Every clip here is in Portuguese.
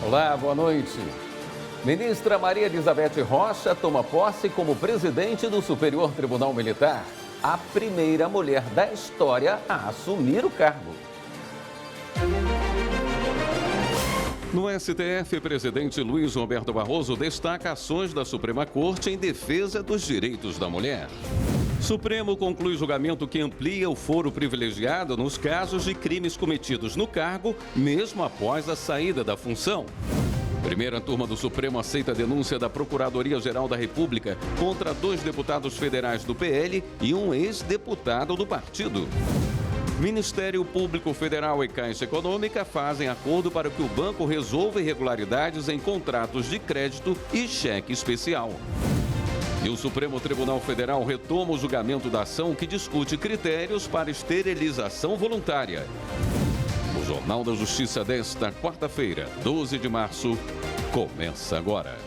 Olá, boa noite. Ministra Maria Elizabeth Rocha toma posse como presidente do Superior Tribunal Militar, a primeira mulher da história a assumir o cargo. No STF, o presidente Luiz Roberto Barroso destaca ações da Suprema Corte em defesa dos direitos da mulher. Supremo conclui julgamento que amplia o foro privilegiado nos casos de crimes cometidos no cargo, mesmo após a saída da função. Primeira turma do Supremo aceita a denúncia da Procuradoria-Geral da República contra 2 deputados federais do PL e um ex-deputado do partido. Ministério Público Federal e Caixa Econômica fazem acordo para que o banco resolva irregularidades em contratos de crédito e cheque especial. E o Supremo Tribunal Federal retoma o julgamento da ação que discute critérios para esterilização voluntária. O Jornal da Justiça desta quarta-feira, 12 de março, começa agora.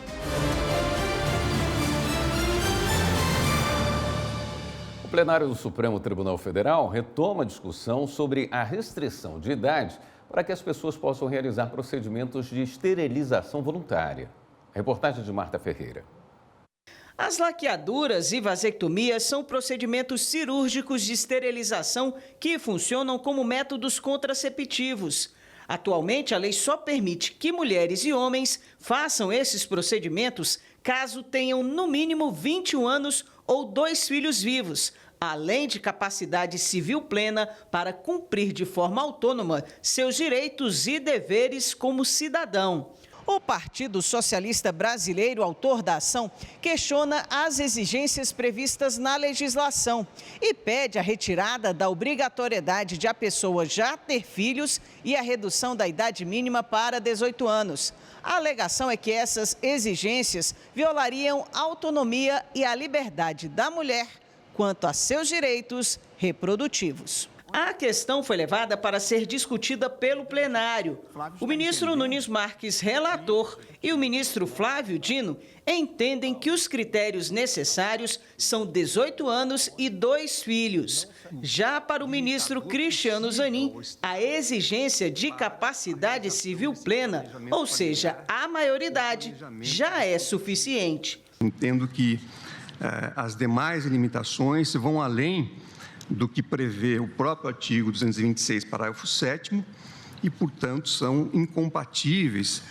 O plenário do Supremo Tribunal Federal retoma a discussão sobre a restrição de idade para que as pessoas possam realizar procedimentos de esterilização voluntária. Reportagem de Marta Ferreira. As laqueaduras e vasectomias são procedimentos cirúrgicos de esterilização que funcionam como métodos contraceptivos. Atualmente, a lei só permite que mulheres e homens façam esses procedimentos caso tenham no mínimo 21 anos ou 2 filhos vivos, além de capacidade civil plena para cumprir de forma autônoma seus direitos e deveres como cidadão. O Partido Socialista Brasileiro, autor da ação, questiona as exigências previstas na legislação e pede a retirada da obrigatoriedade de a pessoa já ter filhos e a redução da idade mínima para 18 anos. A alegação é que essas exigências violariam a autonomia e a liberdade da mulher quanto a seus direitos reprodutivos. A questão foi levada para ser discutida pelo plenário. O ministro Nunes Marques, relator, e o ministro Flávio Dino entendem que os critérios necessários são 18 anos e 2 filhos. Já para o ministro Cristiano Zanin, a exigência de capacidade civil plena, ou seja, a maioridade, já é suficiente. Entendo que as demais limitações vão além do que prevê o próprio artigo 226, parágrafo 7º, e, portanto, são incompatíveis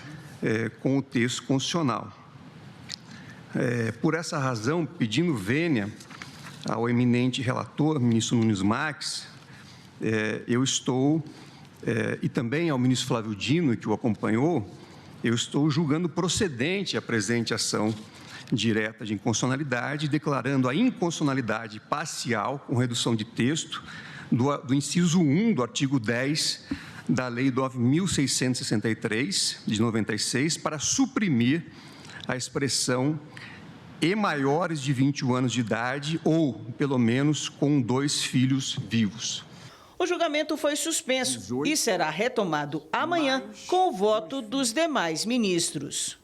com o texto constitucional. Por essa razão, pedindo vênia ao eminente relator, ministro Nunes Marques, eu estou, e também ao ministro Flávio Dino, que o acompanhou, eu estou julgando procedente a presente ação direta de inconstitucionalidade, declarando a inconstitucionalidade parcial, com redução de texto, do inciso 1 do artigo 10 da Lei 9.663, de 96, para suprimir a expressão e maiores de 21 anos de idade ou, pelo menos, com 2 filhos vivos. O julgamento foi suspenso e será retomado amanhã com o voto dos demais ministros.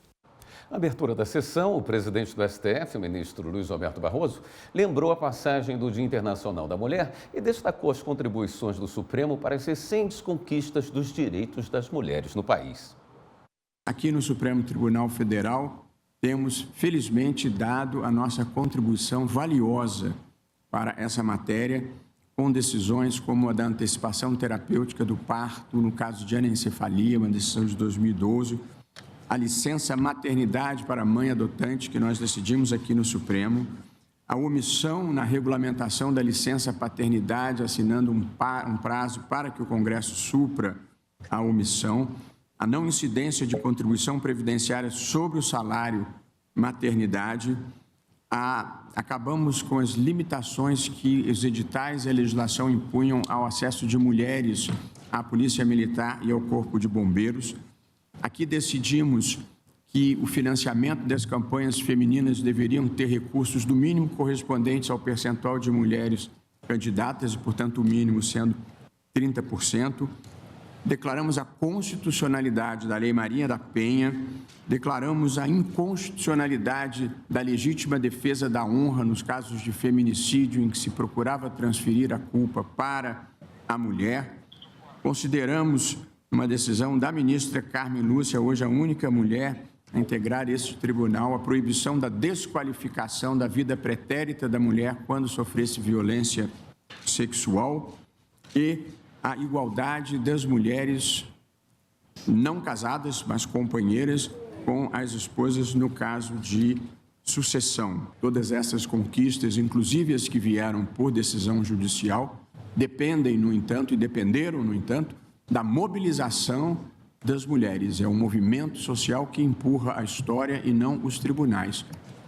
Na abertura da sessão, o presidente do STF, o ministro Luiz Roberto Barroso, lembrou a passagem do Dia Internacional da Mulher e destacou as contribuições do Supremo para as recentes conquistas dos direitos das mulheres no país. Aqui no Supremo Tribunal Federal, temos, felizmente, dado a nossa contribuição valiosa para essa matéria, com decisões como a da antecipação terapêutica do parto, no caso de anencefalia, uma decisão de 2012, a licença maternidade para a mãe adotante, que nós decidimos aqui no Supremo, a omissão na regulamentação da licença paternidade, assinando um prazo para que o Congresso supra a omissão, a não incidência de contribuição previdenciária sobre o salário maternidade, acabamos com as limitações que os editais e a legislação impunham ao acesso de mulheres à Polícia Militar e ao Corpo de Bombeiros. Aqui decidimos que o financiamento das campanhas femininas deveriam ter recursos do mínimo correspondentes ao percentual de mulheres candidatas e, portanto, o mínimo sendo 30%. Declaramos a constitucionalidade da Lei Maria da Penha, declaramos a inconstitucionalidade da legítima defesa da honra nos casos de feminicídio em que se procurava transferir a culpa para a mulher. Consideramos uma decisão da ministra Carmen Lúcia, hoje a única mulher a integrar esse tribunal, a proibição da desqualificação da vida pretérita da mulher quando sofresse violência sexual e a igualdade das mulheres não casadas, mas companheiras, com as esposas no caso de sucessão. Todas essas conquistas, inclusive as que vieram por decisão judicial, dependem, no entanto, e dependeram, no entanto, da mobilização das mulheres. É um movimento social que empurra a história e não os tribunais.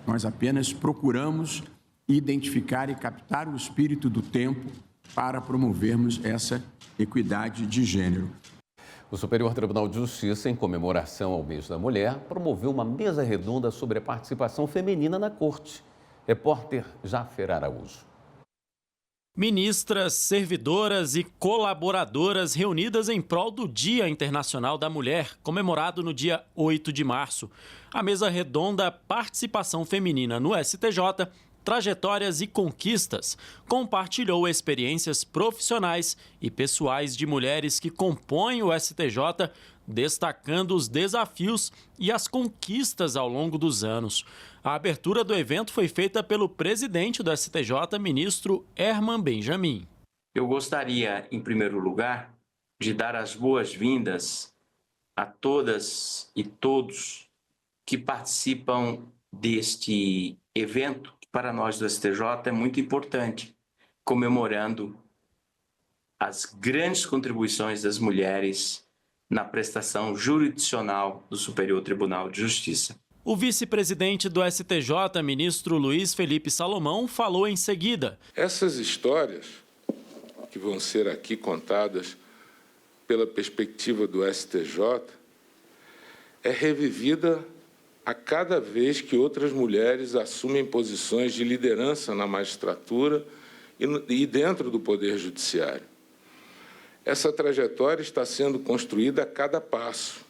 Nós apenas procuramos identificar e captar o espírito do tempo para promovermos essa equidade de gênero. O Superior Tribunal de Justiça, em comemoração ao mês da mulher, promoveu uma mesa redonda sobre a participação feminina na Corte. Repórter Jafer Araújo. Ministras, servidoras e colaboradoras reunidas em prol do Dia Internacional da Mulher, comemorado no dia 8 de março. A mesa redonda Participação Feminina no STJ, Trajetórias e Conquistas, compartilhou experiências profissionais e pessoais de mulheres que compõem o STJ, destacando os desafios e as conquistas ao longo dos anos. A abertura do evento foi feita pelo presidente do STJ, ministro Herman Benjamin. Eu gostaria, em primeiro lugar, de dar as boas-vindas a todas e todos que participam deste evento, que para nós do STJ é muito importante, comemorando as grandes contribuições das mulheres na prestação jurisdicional do Superior Tribunal de Justiça. O vice-presidente do STJ, ministro Luiz Felipe Salomão, falou em seguida. Essas histórias que vão ser aqui contadas pela perspectiva do STJ é revivida a cada vez que outras mulheres assumem posições de liderança na magistratura e dentro do Poder Judiciário. Essa trajetória está sendo construída a cada passo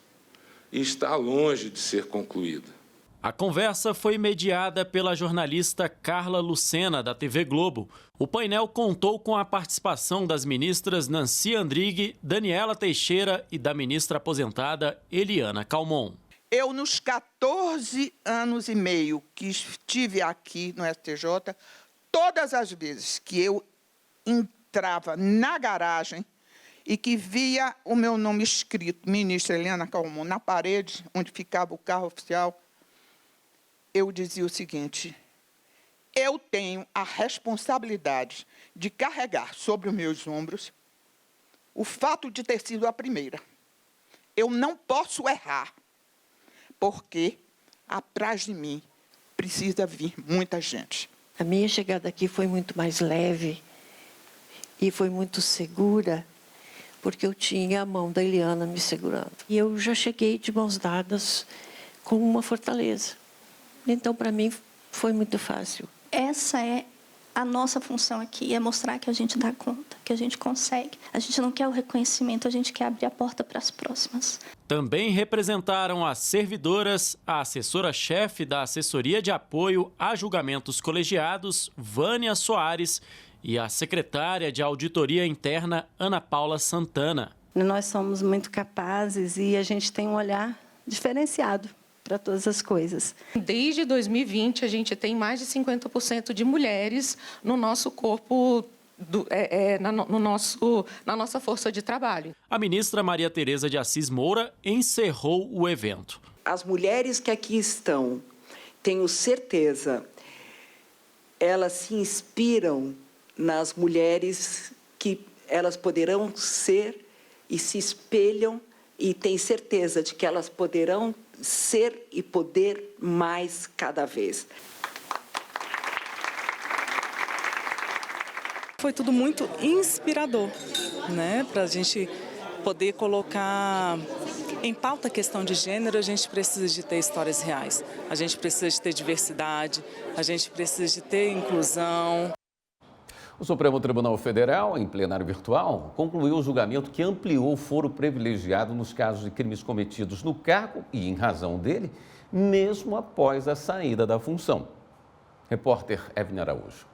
e está longe de ser concluída. A conversa foi mediada pela jornalista Carla Lucena, da TV Globo. O painel contou com a participação das ministras Nancy Andrighi, Daniela Teixeira e da ministra aposentada Eliana Calmon. Eu, nos 14 anos e meio que estive aqui no STJ, todas as vezes que eu entrava na garagem e que via o meu nome escrito, ministra Eliana Calmon, na parede onde ficava o carro oficial, eu dizia o seguinte: eu tenho a responsabilidade de carregar sobre os meus ombros o fato de ter sido a primeira. Eu não posso errar, porque atrás de mim precisa vir muita gente. A minha chegada aqui foi muito mais leve e foi muito segura, porque eu tinha a mão da Eliana me segurando. E eu já cheguei de mãos dadas com uma fortaleza. Então, para mim, foi muito fácil. Essa é a nossa função aqui, é mostrar que a gente dá conta, que a gente consegue. A gente não quer o reconhecimento, a gente quer abrir a porta para as próximas. Também representaram as servidoras, a assessora-chefe da Assessoria de Apoio a Julgamentos Colegiados, Vânia Soares, e a secretária de Auditoria Interna, Ana Paula Santana. Nós somos muito capazes e a gente tem um olhar diferenciado para todas as coisas. Desde 2020, a gente tem mais de 50% de mulheres no nosso corpo, na nossa força de trabalho. A ministra Maria Tereza de Assis Moura encerrou o evento. As mulheres que aqui estão, tenho certeza, elas se inspiram nas mulheres que elas poderão ser e se espelham, e têm certeza de que elas poderão ser e poder mais cada vez. Foi tudo muito inspirador, né? Para a gente poder colocar em pauta a questão de gênero, a gente precisa de ter histórias reais, a gente precisa de ter diversidade, a gente precisa de ter inclusão. O Supremo Tribunal Federal, em plenário virtual, concluiu o julgamento que ampliou o foro privilegiado nos casos de crimes cometidos no cargo e em razão dele, mesmo após a saída da função. Repórter Evne Araújo.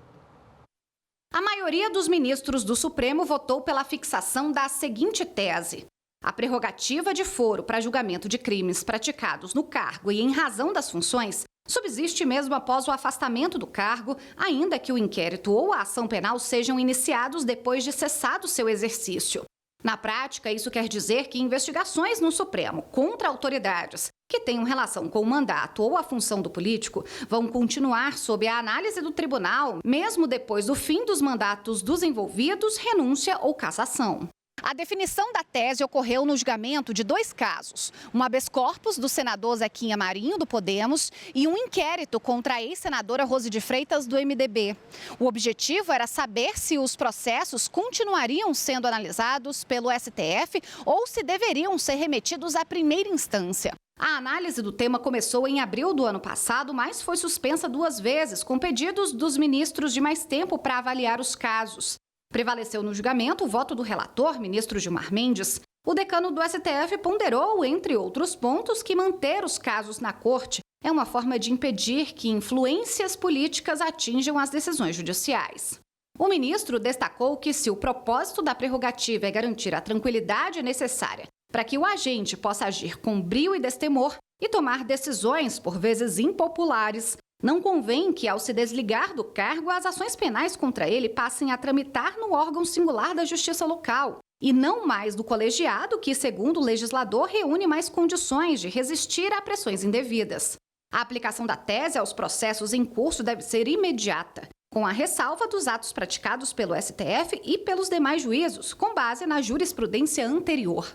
A maioria dos ministros do Supremo votou pela fixação da seguinte tese: A prerrogativa de foro para julgamento de crimes praticados no cargo e em razão das funções subsiste mesmo após o afastamento do cargo, ainda que o inquérito ou a ação penal sejam iniciados depois de cessado seu exercício. Na prática, isso quer dizer que investigações no Supremo contra autoridades que tenham relação com o mandato ou a função do político vão continuar sob a análise do tribunal, mesmo depois do fim dos mandatos dos envolvidos, renúncia ou cassação. A definição da tese ocorreu no julgamento de 2 casos, um habeas corpus do senador Zequinha Marinho, do Podemos, e um inquérito contra a ex-senadora Rose de Freitas, do MDB. O objetivo era saber se os processos continuariam sendo analisados pelo STF ou se deveriam ser remetidos à primeira instância. A análise do tema começou em abril do ano passado, mas foi suspensa 2 vezes, com pedidos dos ministros de mais tempo para avaliar os casos. Prevaleceu no julgamento o voto do relator, ministro Gilmar Mendes. O decano do STF ponderou, entre outros pontos, que manter os casos na corte é uma forma de impedir que influências políticas atinjam as decisões judiciais. O ministro destacou que, se o propósito da prerrogativa é garantir a tranquilidade necessária para que o agente possa agir com brio e destemor e tomar decisões, por vezes impopulares, não convém que, ao se desligar do cargo, as ações penais contra ele passem a tramitar no órgão singular da Justiça Local, e não mais do colegiado que, segundo o legislador, reúne mais condições de resistir a pressões indevidas. A aplicação da tese aos processos em curso deve ser imediata, com a ressalva dos atos praticados pelo STF e pelos demais juízos, com base na jurisprudência anterior.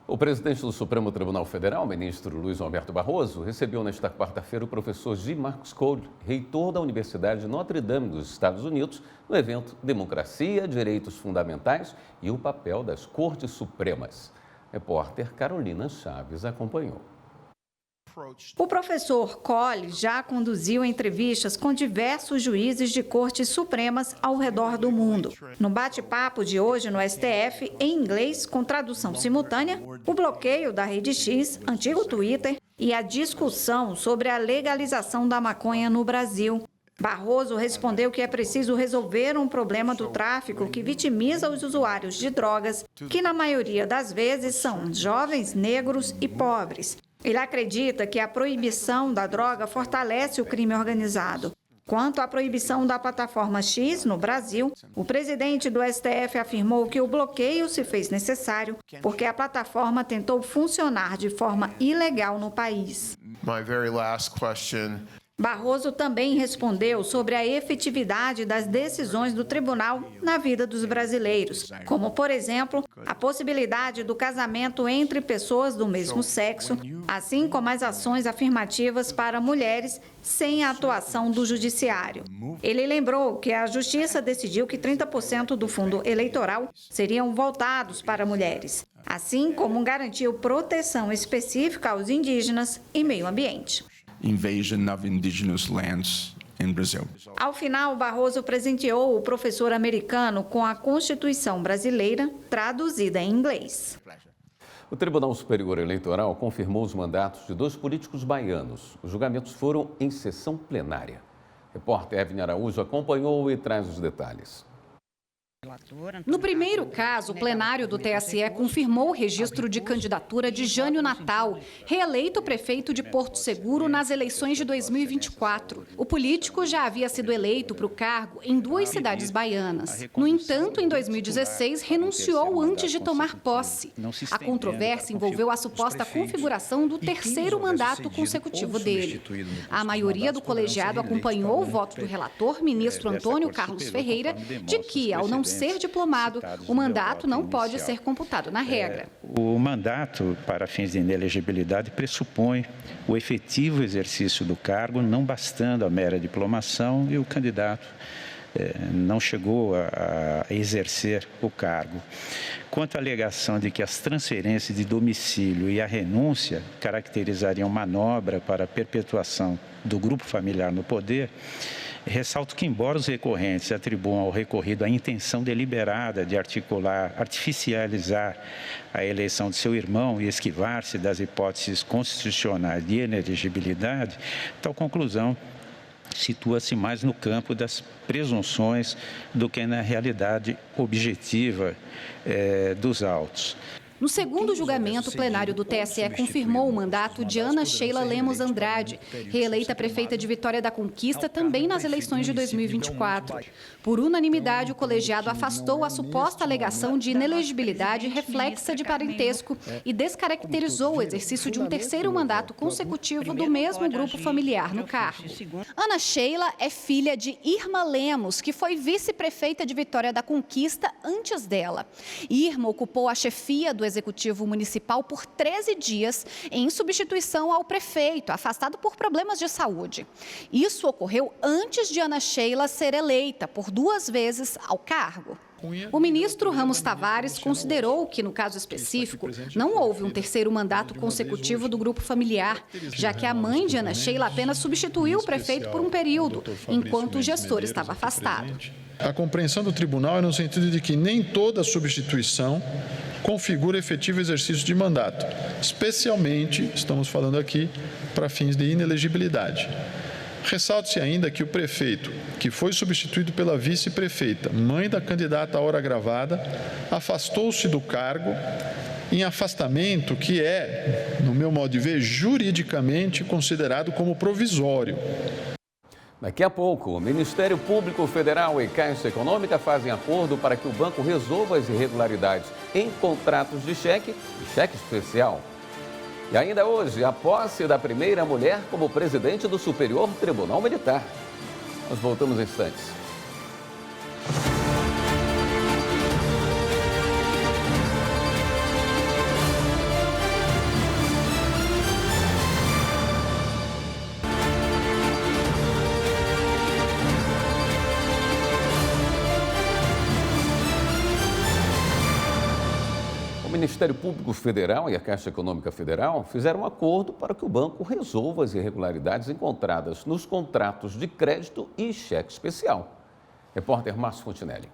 O presidente do Supremo Tribunal Federal, ministro Luiz Roberto Barroso, recebeu nesta quarta-feira o professor G. Marcos Cole, reitor da Universidade de Notre Dame dos Estados Unidos, no evento Democracia, Direitos Fundamentais e o Papel das Cortes Supremas. Repórter Carolina Chaves acompanhou. O professor Cole já conduziu entrevistas com diversos juízes de cortes supremas ao redor do mundo. No bate-papo de hoje no STF, em inglês, com tradução simultânea, o bloqueio da Rede X, antigo Twitter, e a discussão sobre a legalização da maconha no Brasil. Barroso respondeu que é preciso resolver um problema do tráfico que vitimiza os usuários de drogas, que na maioria das vezes são jovens, negros e pobres. Ele acredita que a proibição da droga fortalece o crime organizado. Quanto à proibição da plataforma X no Brasil, o presidente do STF afirmou que o bloqueio se fez necessário porque a plataforma tentou funcionar de forma ilegal no país. My very last question. Barroso também respondeu sobre a efetividade das decisões do tribunal na vida dos brasileiros, como, por exemplo, a possibilidade do casamento entre pessoas do mesmo sexo, assim como as ações afirmativas para mulheres sem a atuação do judiciário. Ele lembrou que a Justiça decidiu que 30% do fundo eleitoral seriam voltados para mulheres, assim como garantiu proteção específica aos indígenas e meio ambiente. Invasion of indigenous lands in Brazil. Ao final, Barroso presenteou o professor americano com a Constituição brasileira, traduzida em inglês. O Tribunal Superior Eleitoral confirmou os mandatos de 2 políticos baianos. Os julgamentos foram em sessão plenária. Repórter Evelyn Araújo acompanhou e traz os detalhes. No primeiro caso, o plenário do TSE confirmou o registro de candidatura de Jânio Natal, reeleito prefeito de Porto Seguro nas eleições de 2024. O político já havia sido eleito para o cargo em 2 cidades baianas. No entanto, em 2016, renunciou antes de tomar posse. A controvérsia envolveu a suposta configuração do 3º mandato consecutivo dele. A maioria do colegiado acompanhou o voto do relator, ministro Antônio Carlos Ferreira, de que, ao não ser diplomado, o mandato não pode ser computado na regra. O mandato, para fins de inelegibilidade, pressupõe o efetivo exercício do cargo, não bastando a mera diplomação, e o candidato não chegou a exercer o cargo. Quanto à alegação de que as transferências de domicílio e a renúncia caracterizariam manobra para a perpetuação do grupo familiar no poder, ressalto que, embora os recorrentes atribuam ao recorrido a intenção deliberada de artificializar a eleição de seu irmão e esquivar-se das hipóteses constitucionais de inelegibilidade, tal conclusão situa-se mais no campo das presunções do que na realidade objetiva dos autos. No segundo julgamento, o plenário do TSE confirmou o mandato de Ana Sheila Lemos Andrade, reeleita prefeita de Vitória da Conquista também nas eleições de 2024. Por unanimidade, o colegiado afastou a suposta alegação de inelegibilidade reflexa de parentesco e descaracterizou o exercício de um terceiro mandato consecutivo do mesmo grupo familiar no cargo. Ana Sheila é filha de Irma Lemos, que foi vice-prefeita de Vitória da Conquista antes dela. Irma ocupou a chefia do Executivo Municipal por 13 dias, em substituição ao prefeito, afastado por problemas de saúde. Isso ocorreu antes de Ana Sheila ser eleita por 2 vezes ao cargo. O ministro Ramos Tavares considerou que, no caso específico, não houve um terceiro mandato consecutivo do grupo familiar, já que a mãe de Ana Sheila apenas substituiu o prefeito por um período, enquanto o gestor estava afastado. A compreensão do tribunal é no sentido de que nem toda substituição configura efetivo exercício de mandato, especialmente, estamos falando aqui, para fins de inelegibilidade. Ressalta-se ainda que o prefeito, que foi substituído pela vice-prefeita, mãe da candidata à hora gravada, afastou-se do cargo em afastamento que é, no meu modo de ver, juridicamente considerado como provisório. Daqui a pouco, o Ministério Público Federal e Caixa Econômica fazem acordo para que o banco resolva as irregularidades em contratos de cheque e cheque especial. E ainda hoje, a posse da primeira mulher como presidente do Superior Tribunal Militar. Nós voltamos em instantes. O Ministério Público Federal e a Caixa Econômica Federal fizeram um acordo para que o banco resolva as irregularidades encontradas nos contratos de crédito e cheque especial. Repórter Márcio Fontinelli.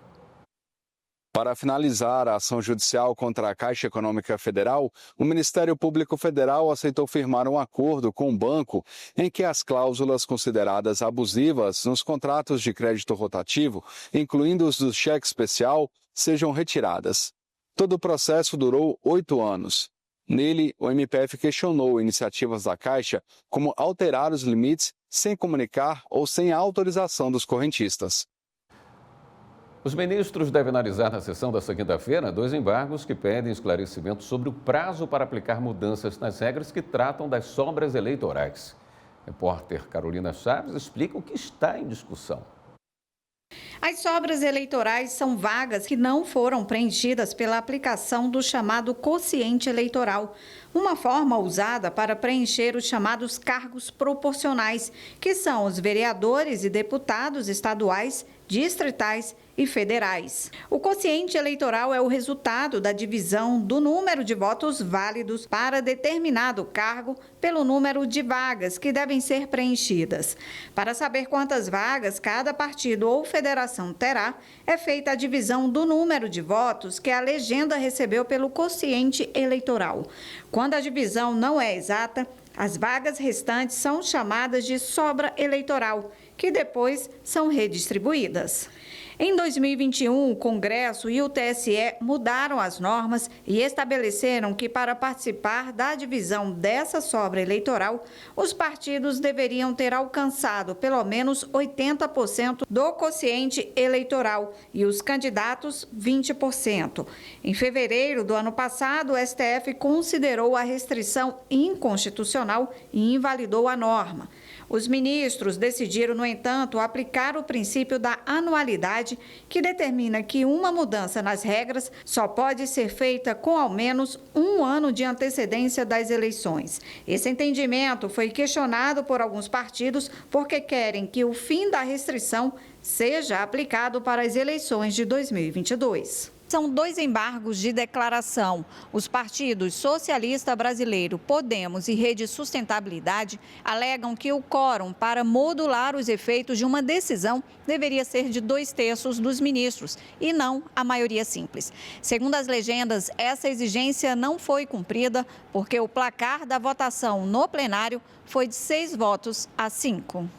Para finalizar a ação judicial contra a Caixa Econômica Federal, o Ministério Público Federal aceitou firmar um acordo com o banco em que as cláusulas consideradas abusivas nos contratos de crédito rotativo, incluindo os do cheque especial, sejam retiradas. Todo o processo durou 8 anos. Nele, o MPF questionou iniciativas da Caixa como alterar os limites sem comunicar ou sem a autorização dos correntistas. Os ministros devem analisar na sessão desta quinta-feira 2 embargos que pedem esclarecimento sobre o prazo para aplicar mudanças nas regras que tratam das sobras eleitorais. Repórter Carolina Chaves explica o que está em discussão. As sobras eleitorais são vagas que não foram preenchidas pela aplicação do chamado quociente eleitoral, uma forma usada para preencher os chamados cargos proporcionais, que são os vereadores e deputados estaduais, distritais e federais. O quociente eleitoral é o resultado da divisão do número de votos válidos para determinado cargo pelo número de vagas que devem ser preenchidas. Para saber quantas vagas cada partido ou federação terá, é feita a divisão do número de votos que a legenda recebeu pelo quociente eleitoral. Quando a divisão não é exata, as vagas restantes são chamadas de sobra eleitoral, que depois são redistribuídas. Em 2021, o Congresso e o TSE mudaram as normas e estabeleceram que, para participar da divisão dessa sobra eleitoral, os partidos deveriam ter alcançado pelo menos 80% do quociente eleitoral e os candidatos 20%. Em fevereiro do ano passado, o STF considerou a restrição inconstitucional e invalidou a norma. Os ministros decidiram, no entanto, aplicar o princípio da anualidade, que determina que uma mudança nas regras só pode ser feita com ao menos 1 ano de antecedência das eleições. Esse entendimento foi questionado por alguns partidos porque querem que o fim da restrição seja aplicado para as eleições de 2022. São 2 embargos de declaração. Os partidos Socialista Brasileiro, Podemos e Rede Sustentabilidade alegam que o quórum para modular os efeitos de uma decisão deveria ser de 2/3 dos ministros e não a maioria simples. Segundo as legendas, essa exigência não foi cumprida porque o placar da votação no plenário foi de 6 votos a 5.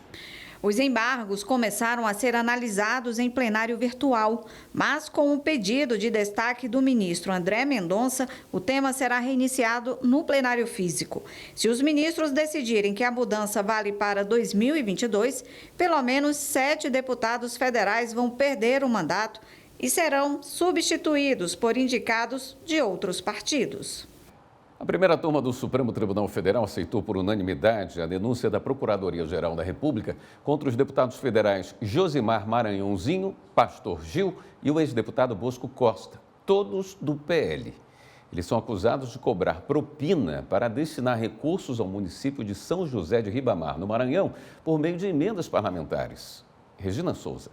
Os embargos começaram a ser analisados em plenário virtual, mas com o pedido de destaque do ministro André Mendonça, o tema será reiniciado no plenário físico. Se os ministros decidirem que a mudança vale para 2022, pelo menos 7 deputados federais vão perder o mandato e serão substituídos por indicados de outros partidos. A primeira turma do Supremo Tribunal Federal aceitou por unanimidade a denúncia da Procuradoria-Geral da República contra os deputados federais Josimar Maranhãozinho, Pastor Gil e o ex-deputado Bosco Costa, todos do PL. Eles são acusados de cobrar propina para destinar recursos ao município de São José de Ribamar, no Maranhão, por meio de emendas parlamentares. Regina Souza.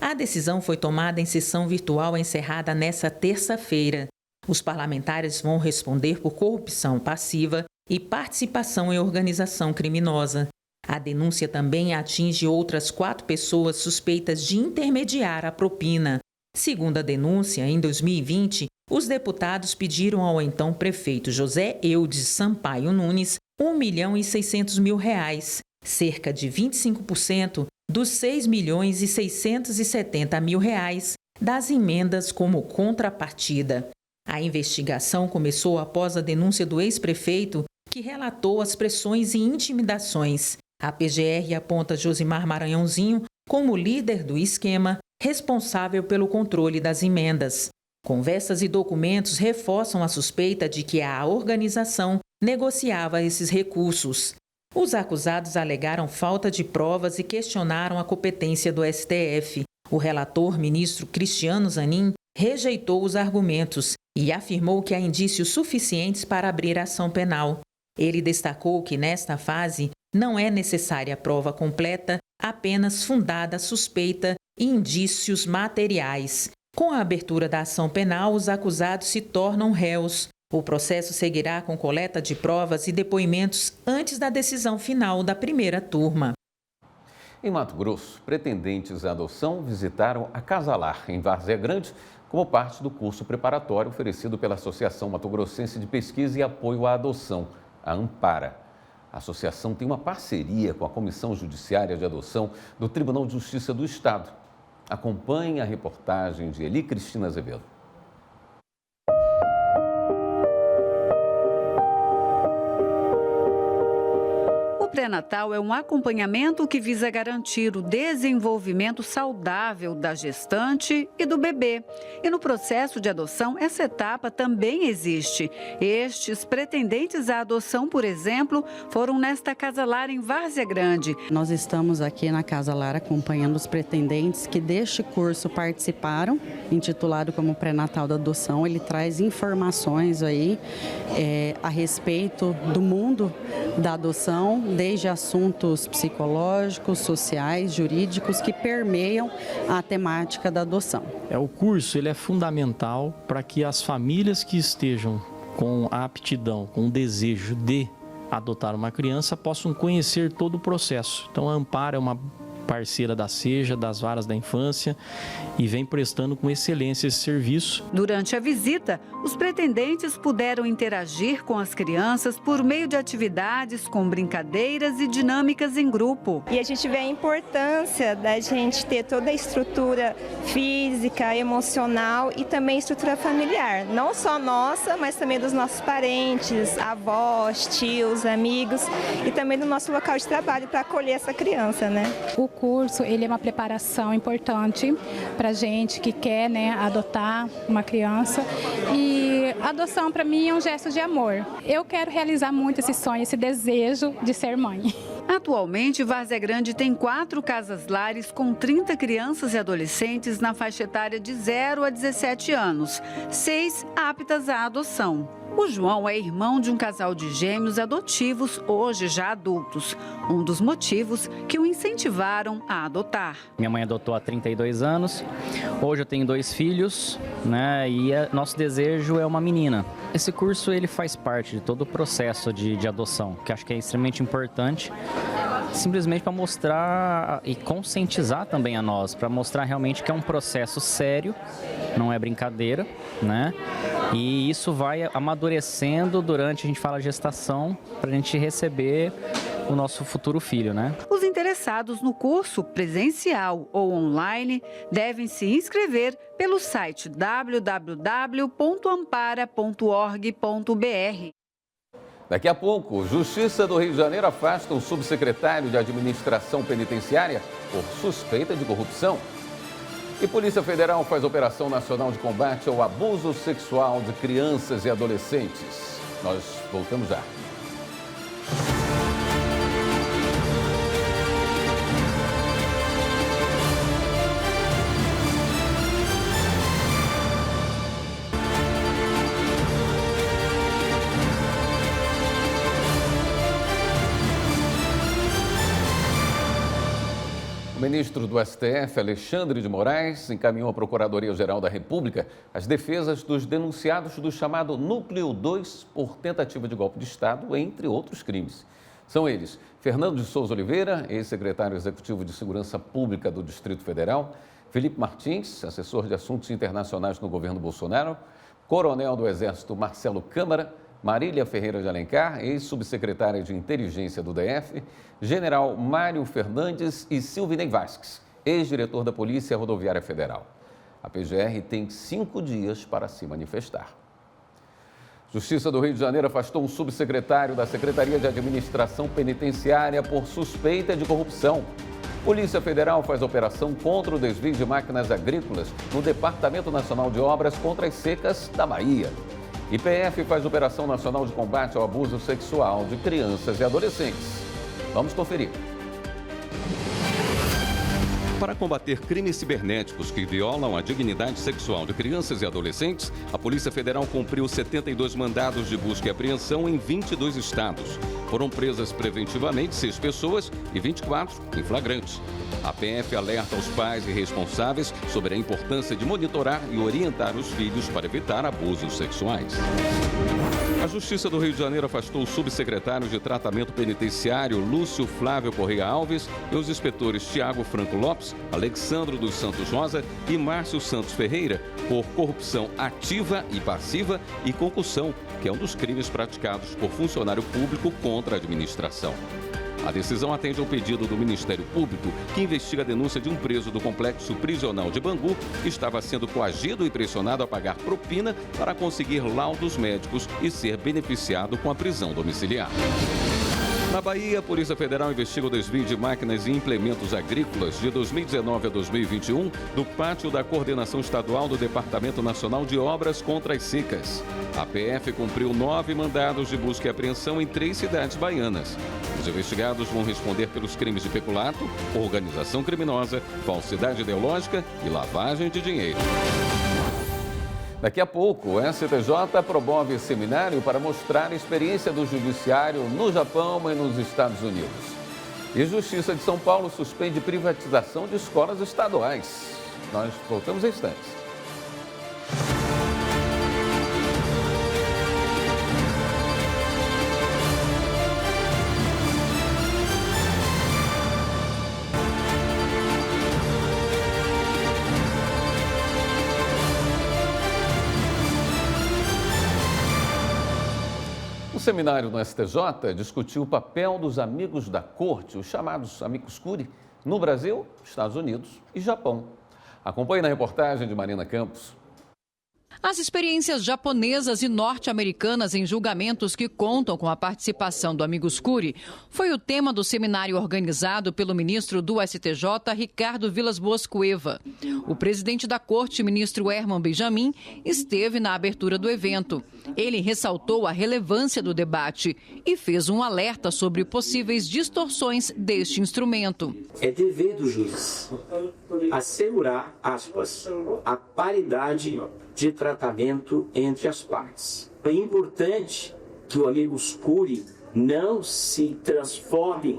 A decisão foi tomada em sessão virtual encerrada nesta terça-feira. Os parlamentares vão responder por corrupção passiva e participação em organização criminosa. A denúncia também atinge outras 4 pessoas suspeitas de intermediar a propina. Segundo a denúncia, em 2020, os deputados pediram ao então prefeito José Eudes Sampaio Nunes R$1.600.000, cerca de 25% dos R$6.670.000 das emendas como contrapartida. A investigação começou após a denúncia do ex-prefeito, que relatou as pressões e intimidações. A PGR aponta Josimar Maranhãozinho como líder do esquema, responsável pelo controle das emendas. Conversas e documentos reforçam a suspeita de que a organização negociava esses recursos. Os acusados alegaram falta de provas e questionaram a competência do STF. O relator, ministro Cristiano Zanin, rejeitou os argumentos e afirmou que há indícios suficientes para abrir ação penal. Ele destacou que, nesta fase, não é necessária prova completa, apenas fundada suspeita e indícios materiais. Com a abertura da ação penal, os acusados se tornam réus. O processo seguirá com coleta de provas e depoimentos antes da decisão final da primeira turma. Em Mato Grosso, pretendentes à adoção visitaram a Casa Lar, em Várzea Grande, como parte do curso preparatório oferecido pela Associação Mato Grossense de Pesquisa e Apoio à Adoção, a Ampara. A associação tem uma parceria com a Comissão Judiciária de Adoção do Tribunal de Justiça do Estado. Acompanhe a reportagem de Eli Cristina Azevedo. O pré-natal é um acompanhamento que visa garantir o desenvolvimento saudável da gestante e do bebê. E no processo de adoção, essa etapa também existe. Estes pretendentes à adoção, por exemplo, foram nesta Casa Lar em Várzea Grande. Nós estamos aqui na Casa Lar acompanhando os pretendentes que deste curso participaram, intitulado como Pré-natal da Adoção. Ele traz informações aí a respeito do mundo da adoção, desde assuntos psicológicos, sociais, jurídicos que permeiam a temática da adoção. O curso ele é fundamental para que as famílias que estejam com a aptidão, com o desejo de adotar uma criança, possam conhecer todo o processo. Então a Ampara é uma parceira da SEJA, das varas da infância, e vem prestando com excelência esse serviço. Durante a visita, os pretendentes puderam interagir com as crianças por meio de atividades com brincadeiras e dinâmicas em grupo. E a gente vê a importância da gente ter toda a estrutura física, emocional e também estrutura familiar. Não só nossa, mas também dos nossos parentes, avós, tios, amigos e também do nosso local de trabalho para acolher essa criança, né? O curso ele é uma preparação importante para a gente que quer, adotar uma criança. E a adoção para mim é um gesto de amor. Eu quero realizar muito esse sonho, esse desejo de ser mãe. Atualmente, Várzea Grande tem 4 casas-lares com 30 crianças e adolescentes na faixa etária de 0 a 17 anos, 6 aptas à adoção. O João é irmão de um casal de gêmeos adotivos, hoje já adultos. Um dos motivos que o incentivaram a adotar. Minha mãe adotou há 32 anos, hoje eu tenho 2 filhos, e nosso desejo é uma menina. Esse curso ele faz parte de todo o processo de adoção, que acho que é extremamente importante, simplesmente para mostrar e conscientizar também a nós, para mostrar realmente que é um processo sério, não é brincadeira, E isso vai amadurecendo durante, a gente fala, gestação, para a gente receber o nosso futuro filho, né? Os interessados no curso, presencial ou online, devem se inscrever pelo site www.ampara.org.br. Daqui a pouco, Justiça do Rio de Janeiro afasta o subsecretário de Administração Penitenciária por suspeita de corrupção. E Polícia Federal faz operação nacional de combate ao abuso sexual de crianças e adolescentes. Nós voltamos já. O ministro do STF, Alexandre de Moraes, encaminhou à Procuradoria-Geral da República as defesas dos denunciados do chamado Núcleo 2 por tentativa de golpe de Estado, entre outros crimes. São eles Fernando de Souza Oliveira, ex-secretário executivo de Segurança Pública do Distrito Federal, Felipe Martins, assessor de Assuntos Internacionais no governo Bolsonaro, Coronel do Exército Marcelo Câmara, Marília Ferreira de Alencar, ex-subsecretária de Inteligência do DF, General Mário Fernandes e Silvinei Vasques, ex-diretor da Polícia Rodoviária Federal. A PGR tem 5 dias para se manifestar. Justiça do Rio de Janeiro afastou um subsecretário da Secretaria de Administração Penitenciária por suspeita de corrupção. Polícia Federal faz operação contra o desvio de máquinas agrícolas no Departamento Nacional de Obras contra as Secas da Bahia. IPF faz operação nacional de combate ao abuso sexual de crianças e adolescentes. Vamos conferir. Para combater crimes cibernéticos que violam a dignidade sexual de crianças e adolescentes, a Polícia Federal cumpriu 72 mandados de busca e apreensão em 22 estados. Foram presas preventivamente 6 pessoas e 24 em flagrante. A PF alerta aos pais e responsáveis sobre a importância de monitorar e orientar os filhos para evitar abusos sexuais. A Justiça do Rio de Janeiro afastou o subsecretário de Tratamento Penitenciário, Lúcio Flávio Correia Alves, e os inspetores Tiago Franco Lopes, Alexandro dos Santos Rosa e Márcio Santos Ferreira por corrupção ativa e passiva e concussão, que é um dos crimes praticados por funcionário público contra a administração. A decisão atende ao pedido do Ministério Público, que investiga a denúncia de um preso do complexo prisional de Bangu que estava sendo coagido e pressionado a pagar propina para conseguir laudos médicos e ser beneficiado com a prisão domiciliar. Na Bahia, a Polícia Federal investiga o desvio de máquinas e implementos agrícolas de 2019 a 2021 do pátio da Coordenação Estadual do Departamento Nacional de Obras contra as Secas. A PF cumpriu 9 mandados de busca e apreensão em 3 cidades baianas. Os investigados vão responder pelos crimes de peculato, organização criminosa, falsidade ideológica e lavagem de dinheiro. Daqui a pouco, o STJ promove seminário para mostrar a experiência do judiciário no Japão e nos Estados Unidos. E Justiça de São Paulo suspende privatização de escolas estaduais. Nós voltamos em instantes. O seminário no STJ discutiu o papel dos amigos da corte, os chamados amicus curiae, no Brasil, Estados Unidos e Japão. Acompanhe na reportagem de Marina Campos. As experiências japonesas e norte-americanas em julgamentos que contam com a participação do amicus curiae foi o tema do seminário organizado pelo ministro do STJ, Ricardo Vilas Boas Cueva. O presidente da corte, ministro Herman Benjamin, esteve na abertura do evento. Ele ressaltou a relevância do debate e fez um alerta sobre possíveis distorções deste instrumento. É dever do juiz assegurar, aspas, a paridade de tratamento entre as partes. É importante que o amicus curiae não se transforme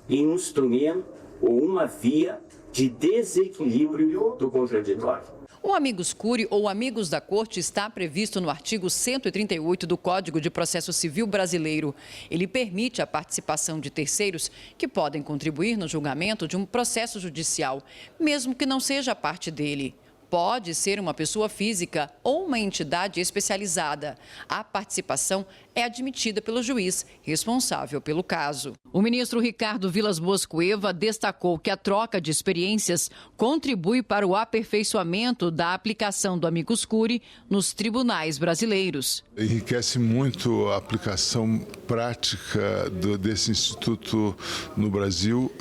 em um instrumento ou uma via de desequilíbrio do contraditório. O amicus curiae ou amigos da corte está previsto no artigo 138 do Código de Processo Civil Brasileiro. Ele permite a participação de terceiros que podem contribuir no julgamento de um processo judicial, mesmo que não seja parte dele. Pode ser uma pessoa física ou uma entidade especializada. A participação é admitida pelo juiz responsável pelo caso. O ministro Ricardo Vilas Boas Cueva destacou que a troca de experiências contribui para o aperfeiçoamento da aplicação do amicus curiae nos tribunais brasileiros. Enriquece muito a aplicação prática desse instituto no Brasil,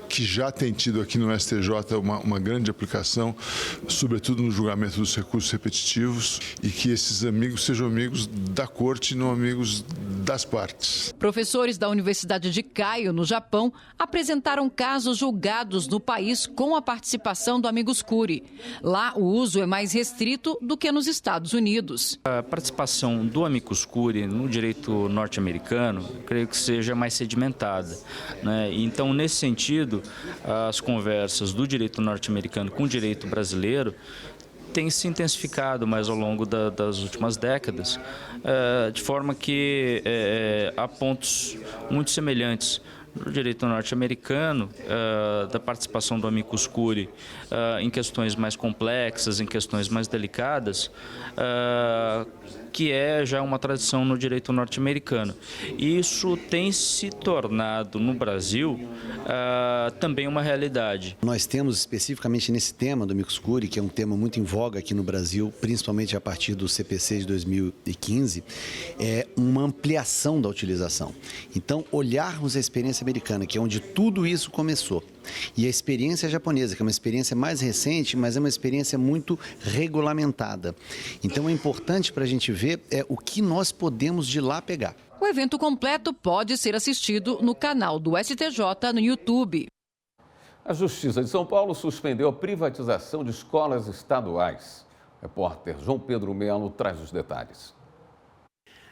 que já tem tido aqui no STJ uma grande aplicação, sobretudo no julgamento dos recursos repetitivos, e que esses amigos sejam amigos da corte e não amigos das partes. Professores da Universidade de Keio, no Japão, apresentaram casos julgados no país com a participação do amicus curiae. Lá, o uso é mais restrito do que nos Estados Unidos. A participação do amicus curiae no direito norte-americano, creio que seja mais sedimentada, né? Então, nesse sentido, as conversas do direito norte-americano com o direito brasileiro têm se intensificado mais ao longo das últimas décadas, de forma que há pontos muito semelhantes no direito norte-americano, da participação do amicus curiae em questões mais complexas, em questões mais delicadas, que é já uma tradição no direito norte-americano. Isso tem se tornado no Brasil também uma realidade. Nós temos especificamente nesse tema do amicus curiae, que é um tema muito em voga aqui no Brasil, principalmente a partir do CPC de 2015, uma ampliação da utilização. Então, olharmos a experiência americana, que é onde tudo isso começou, e a experiência japonesa, que é uma experiência mais recente, mas é uma experiência muito regulamentada. Então é importante para a gente ver o que nós podemos de lá pegar. O evento completo pode ser assistido no canal do STJ no YouTube. A Justiça de São Paulo suspendeu a privatização de escolas estaduais. O repórter João Pedro Melo traz os detalhes.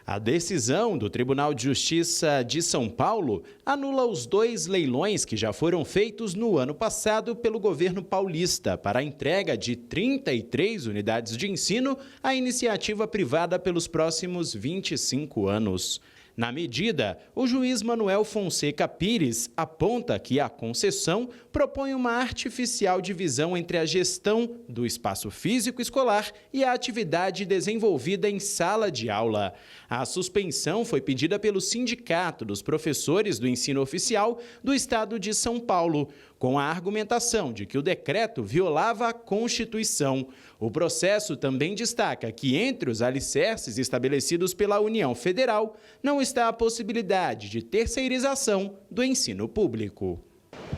A decisão do Tribunal de Justiça de São Paulo anula os 2 leilões que já foram feitos no ano passado pelo governo paulista para a entrega de 33 unidades de ensino à iniciativa privada pelos próximos 25 anos. Na medida, o juiz Manuel Fonseca Pires aponta que a concessão propõe uma artificial divisão entre a gestão do espaço físico escolar e a atividade desenvolvida em sala de aula. A suspensão foi pedida pelo Sindicato dos Professores do Ensino Oficial do Estado de São Paulo, com a argumentação de que o decreto violava a Constituição. O processo também destaca que, entre os alicerces estabelecidos pela União Federal, não está a possibilidade de terceirização do ensino público.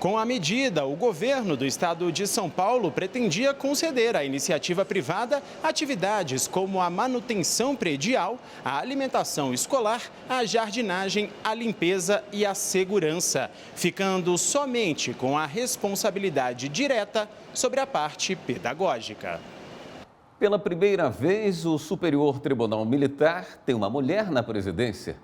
Com a medida, o governo do estado de São Paulo pretendia conceder à iniciativa privada atividades como a manutenção predial, a alimentação escolar, a jardinagem, a limpeza e a segurança, ficando somente com a responsabilidade direta sobre a parte pedagógica. Pela primeira vez, o Superior Tribunal Militar tem uma mulher na presidência.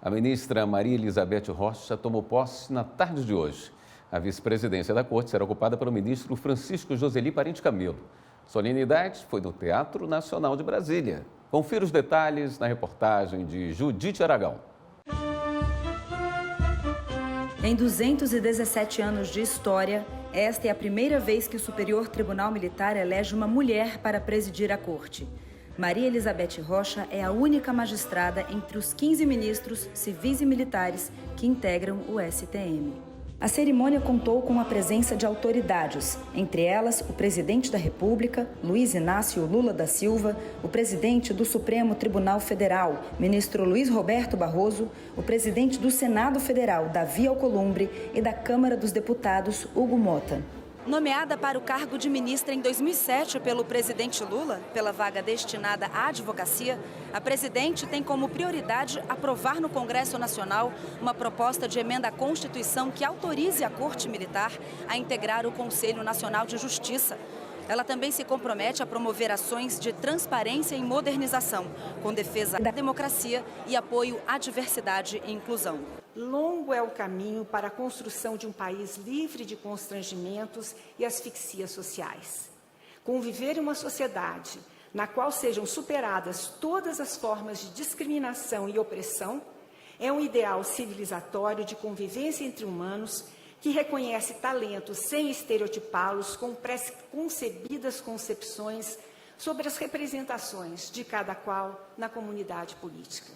A ministra Maria Elizabeth Rocha tomou posse na tarde de hoje. A vice-presidência da Corte será ocupada pelo ministro Francisco Joseli Parente Camilo. A solenidade foi no Teatro Nacional de Brasília. Confira os detalhes na reportagem de Judite Aragão. Em 217 anos de história, esta é a primeira vez que o Superior Tribunal Militar elege uma mulher para presidir a Corte. Maria Elizabeth Rocha é a única magistrada entre os 15 ministros civis e militares que integram o STM. A cerimônia contou com a presença de autoridades, entre elas o presidente da República, Luiz Inácio Lula da Silva, o presidente do Supremo Tribunal Federal, ministro Luiz Roberto Barroso, o presidente do Senado Federal, Davi Alcolumbre, e da Câmara dos Deputados, Hugo Mota. Nomeada para o cargo de ministra em 2007 pelo presidente Lula, pela vaga destinada à advocacia, a presidente tem como prioridade aprovar no Congresso Nacional uma proposta de emenda à Constituição que autorize a Corte Militar a integrar o Conselho Nacional de Justiça. Ela também se compromete a promover ações de transparência e modernização, com defesa da democracia e apoio à diversidade e inclusão. Longo é o caminho para a construção de um país livre de constrangimentos e asfixias sociais. Conviver em uma sociedade na qual sejam superadas todas as formas de discriminação e opressão é um ideal civilizatório de convivência entre humanos que reconhece talentos sem estereotipá-los com pré-concebidas concepções sobre as representações de cada qual na comunidade política.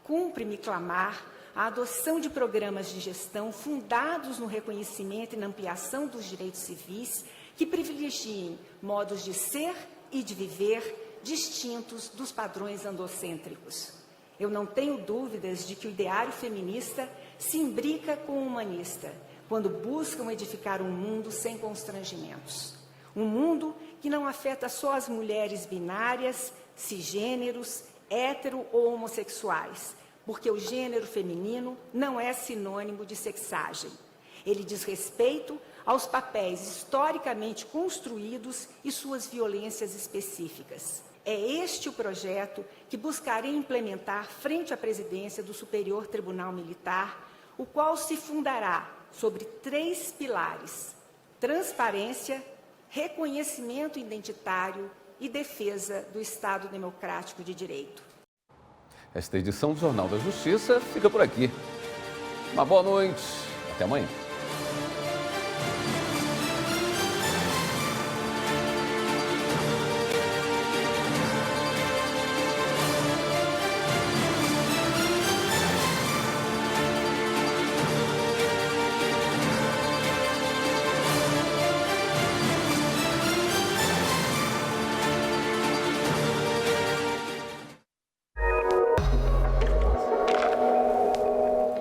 cumpre-me clamar a adoção de programas de gestão fundados no reconhecimento e na ampliação dos direitos civis que privilegiem modos de ser e de viver distintos dos padrões androcêntricos. Eu não tenho dúvidas de que o ideário feminista se imbrica com o humanista, quando buscam edificar um mundo sem constrangimentos. Um mundo que não afeta só as mulheres binárias, cisgêneros, hétero ou homossexuais, porque o gênero feminino não é sinônimo de sexagem. Ele diz respeito aos papéis historicamente construídos e suas violências específicas. É este o projeto que buscarei implementar frente à presidência do Superior Tribunal Militar, o qual se fundará sobre 3 pilares: transparência, reconhecimento identitário e defesa do Estado Democrático de Direito. Esta edição do Jornal da Justiça fica por aqui. Uma boa noite. Até amanhã.